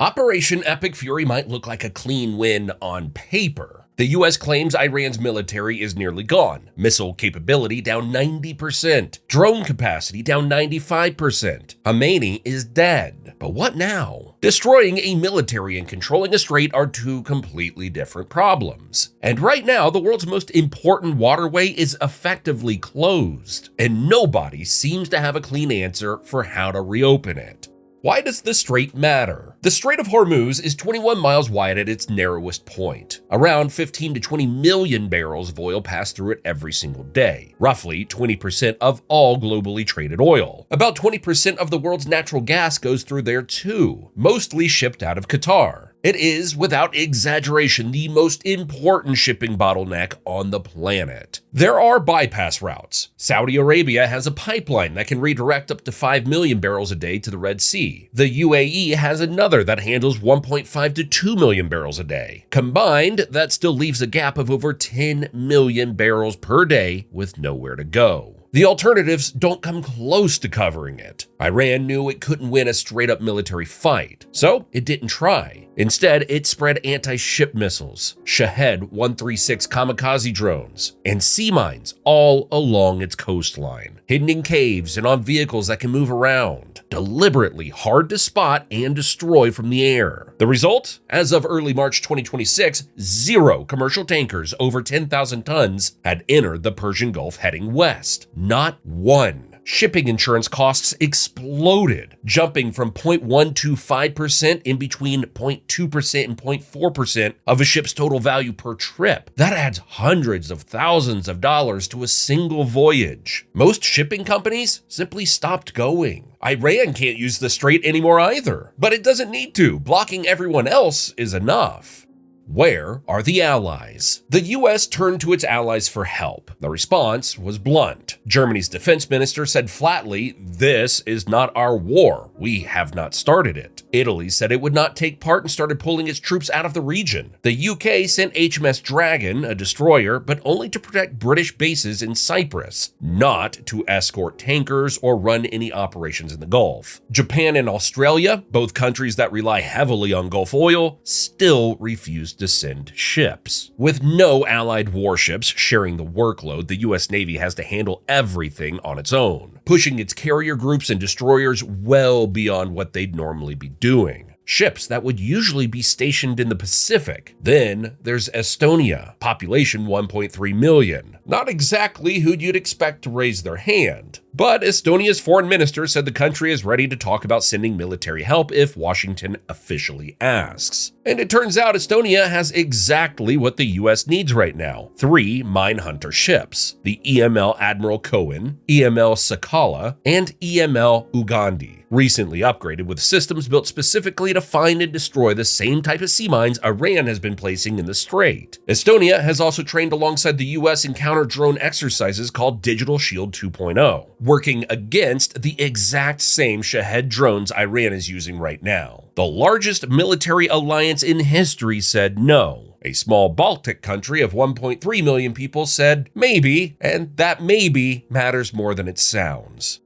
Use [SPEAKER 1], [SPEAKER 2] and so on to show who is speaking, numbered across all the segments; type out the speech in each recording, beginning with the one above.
[SPEAKER 1] Operation Epic Fury might look like a clean win on paper. The US claims Iran's military is nearly gone, missile capability down 90%, drone capacity down 95%. Khamenei is dead. But what now? Destroying a military and controlling a strait are two completely different problems. And right now, the world's most important waterway is effectively closed, and nobody seems to have a clean answer for how to reopen it. Why does the strait matter? The Strait of Hormuz is 21 miles wide at its narrowest point. Around 15 to 20 million barrels of oil pass through it every single day, roughly 20% of all globally traded oil. About 20% of the world's natural gas goes through there too, mostly shipped out of Qatar. It is, without exaggeration, the most important shipping bottleneck on the planet. There are bypass routes. Saudi Arabia has a pipeline that can redirect up to 5 million barrels a day to the Red Sea. The UAE has another that handles 1.5 to 2 million barrels a day. Combined, that still leaves a gap of over 10 million barrels per day with nowhere to go. The alternatives don't come close to covering it. Iran knew it couldn't win a straight-up military fight, so it didn't try. Instead, it spread anti-ship missiles, Shahed 136 kamikaze drones, and sea mines all along its coastline, hidden in caves and on vehicles that can move around, deliberately hard to spot and destroy from the air. The result? As of early March 2026, 0 commercial tankers over 10,000 tons had entered the Persian Gulf heading west. Not one. Shipping insurance costs exploded, jumping from 0.125% in between 0.2% and 0.4% of a ship's total value per trip. That adds hundreds of thousands of dollars to a single voyage. Most shipping companies simply stopped going. Iran can't use the strait anymore either, but it doesn't need to. Blocking everyone else is enough. Where are the allies? The US turned to its allies for help. The response was blunt. Germany's defense minister said flatly, "This is not our war. We have not started it." Italy said it would not take part and started pulling its troops out of the region. The UK sent HMS Dragon, a destroyer, but only to protect British bases in Cyprus, not to escort tankers or run any operations in the Gulf. Japan and Australia, both countries that rely heavily on Gulf oil, still refused to send ships. With no allied warships sharing the workload, the US Navy has to handle everything on its own, pushing its carrier groups and destroyers well beyond what they'd normally be doing. Ships that would usually be stationed in the Pacific. Then there's Estonia, population 1.3 million. Not exactly who you'd expect to raise their hand. But Estonia's foreign minister said the country is ready to talk about sending military help if Washington officially asks. And it turns out Estonia has exactly what the US needs right now: 3 mine hunter ships, the EML Admiral Cohen, EML Sakala, and EML Ugandi, recently upgraded with systems built specifically to find and destroy the same type of sea mines Iran has been placing in the strait. Estonia has also trained alongside the US in counter-drone exercises called Digital Shield 2.0. working against the exact same Shahed drones Iran is using right now. The largest military alliance in history said no. A small Baltic country of 1.3 million people said maybe, and that maybe matters more than it sounds.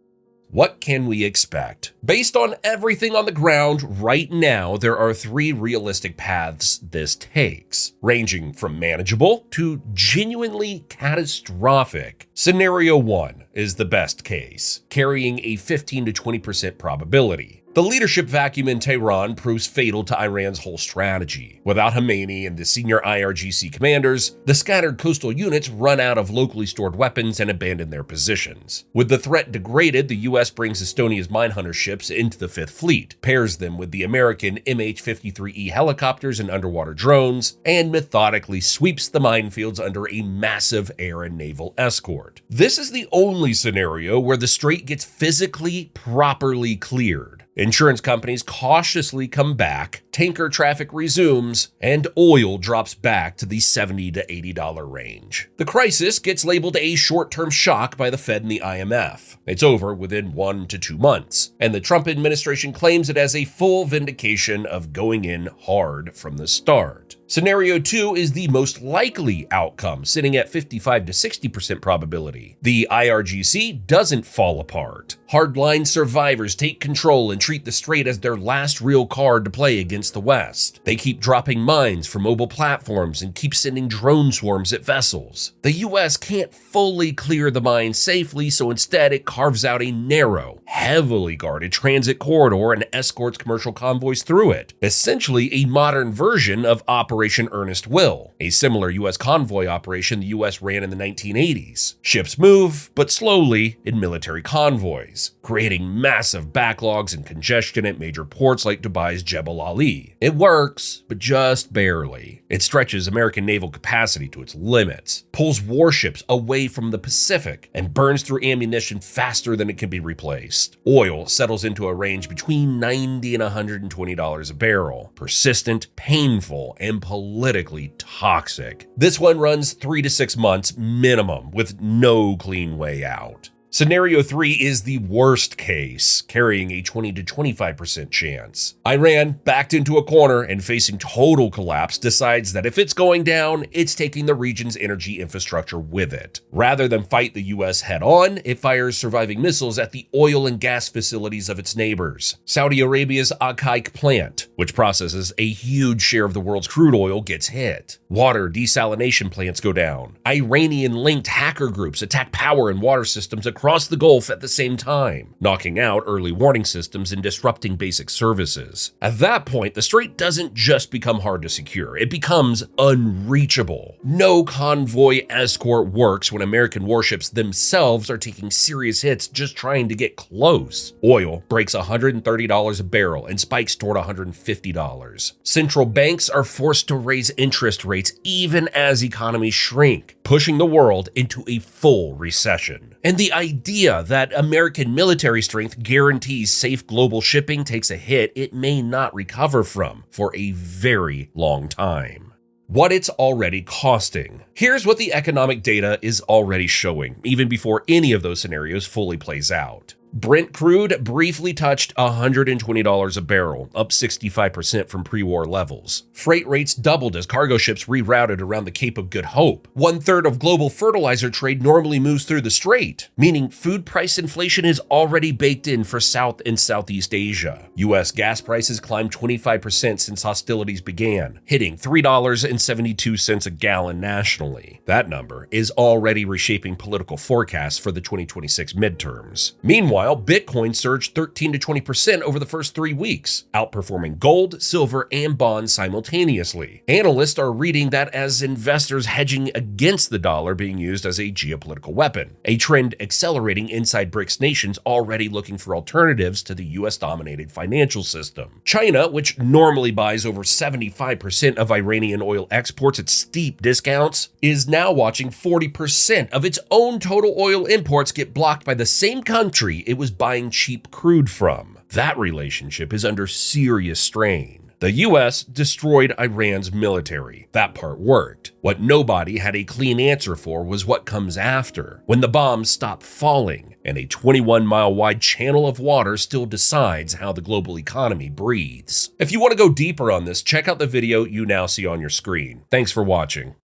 [SPEAKER 1] What can we expect? Based on everything on the ground right now, there are 3 realistic paths this takes, ranging from manageable to genuinely catastrophic. Scenario 1 is the best case, carrying a 15 to 20% probability. The leadership vacuum in Tehran proves fatal to Iran's whole strategy. Without Khamenei and the senior IRGC commanders, the scattered coastal units run out of locally stored weapons and abandon their positions. With the threat degraded, the US brings Estonia's minehunter ships into the 5th Fleet, pairs them with the American MH-53E helicopters and underwater drones, and methodically sweeps the minefields under a massive air and naval escort. This is the only scenario where the strait gets physically properly cleared. Insurance companies cautiously come back, tanker traffic resumes, and oil drops back to the $70 to $80 range. The crisis gets labeled a short-term shock by the Fed and the IMF. It's over within 1 to 2 months, and the Trump administration claims it as a full vindication of going in hard from the start. Scenario 2 is the most likely outcome, sitting at 55 to 60% probability. The IRGC doesn't fall apart. Hardline survivors take control and treat the strait as their last real card to play against against the West. They keep dropping mines from mobile platforms and keep sending drone swarms at vessels. The US can't fully clear the mine safely, so instead it carves out a narrow, heavily guarded transit corridor and escorts commercial convoys through it. Essentially a modern version of Operation Earnest Will, a similar US convoy operation the US ran in the 1980s. Ships move, but slowly, in military convoys, creating massive backlogs and congestion at major ports like Dubai's Jebel Ali. It works, but just barely. It stretches American naval capacity to its limits, pulls warships away from the Pacific, and burns through ammunition faster than it can be replaced. Oil settles into a range between $90 and $120 a barrel. Persistent, painful, and politically toxic. This one runs 3 to 6 months minimum, with no clean way out. Scenario 3 is the worst case, carrying a 20 to 25% chance. Iran, backed into a corner and facing total collapse, decides that if it's going down, it's taking the region's energy infrastructure with it. Rather than fight the US head-on, it fires surviving missiles at the oil and gas facilities of its neighbors. Saudi Arabia's Akaik plant, which processes a huge share of the world's crude oil, gets hit. Water desalination plants go down. Iranian-linked hacker groups attack power and water systems across the Gulf at the same time, knocking out early warning systems and disrupting basic services. At that point, the Strait doesn't just become hard to secure, it becomes unreachable. No convoy escort works when American warships themselves are taking serious hits just trying to get close. Oil breaks $130 a barrel and spikes toward $150. Central banks are forced to raise interest rates even as economies shrink, pushing the world into a full recession. And the idea that American military strength guarantees safe global shipping takes a hit it may not recover from for a very long time. What it's already costing. Here's what the economic data is already showing, even before any of those scenarios fully plays out. Brent crude briefly touched $120 a barrel, up 65% from pre-war levels. Freight rates doubled as cargo ships rerouted around the Cape of Good Hope. 1/3 of global fertilizer trade normally moves through the Strait, meaning food price inflation is already baked in for South and Southeast Asia. US gas prices climbed 25% since hostilities began, hitting $3.72 a gallon nationally. That number is already reshaping political forecasts for the 2026 midterms. Meanwhile, Bitcoin surged 13 to 20% over the first 3 weeks, outperforming gold, silver, and bonds simultaneously. Analysts are reading that as investors hedging against the dollar being used as a geopolitical weapon, a trend accelerating inside BRICS nations already looking for alternatives to the US-dominated financial system. China, which normally buys over 75% of Iranian oil exports at steep discounts, is now watching 40% of its own total oil imports get blocked by the same country it was buying cheap crude from. That relationship is under serious strain. The US destroyed Iran's military. That part worked. What nobody had a clean answer for was what comes after, when the bombs stop falling and a 21-mile wide channel of water still decides how the global economy breathes. If you want to go deeper on this, check out the video you now see on your screen. Thanks for watching.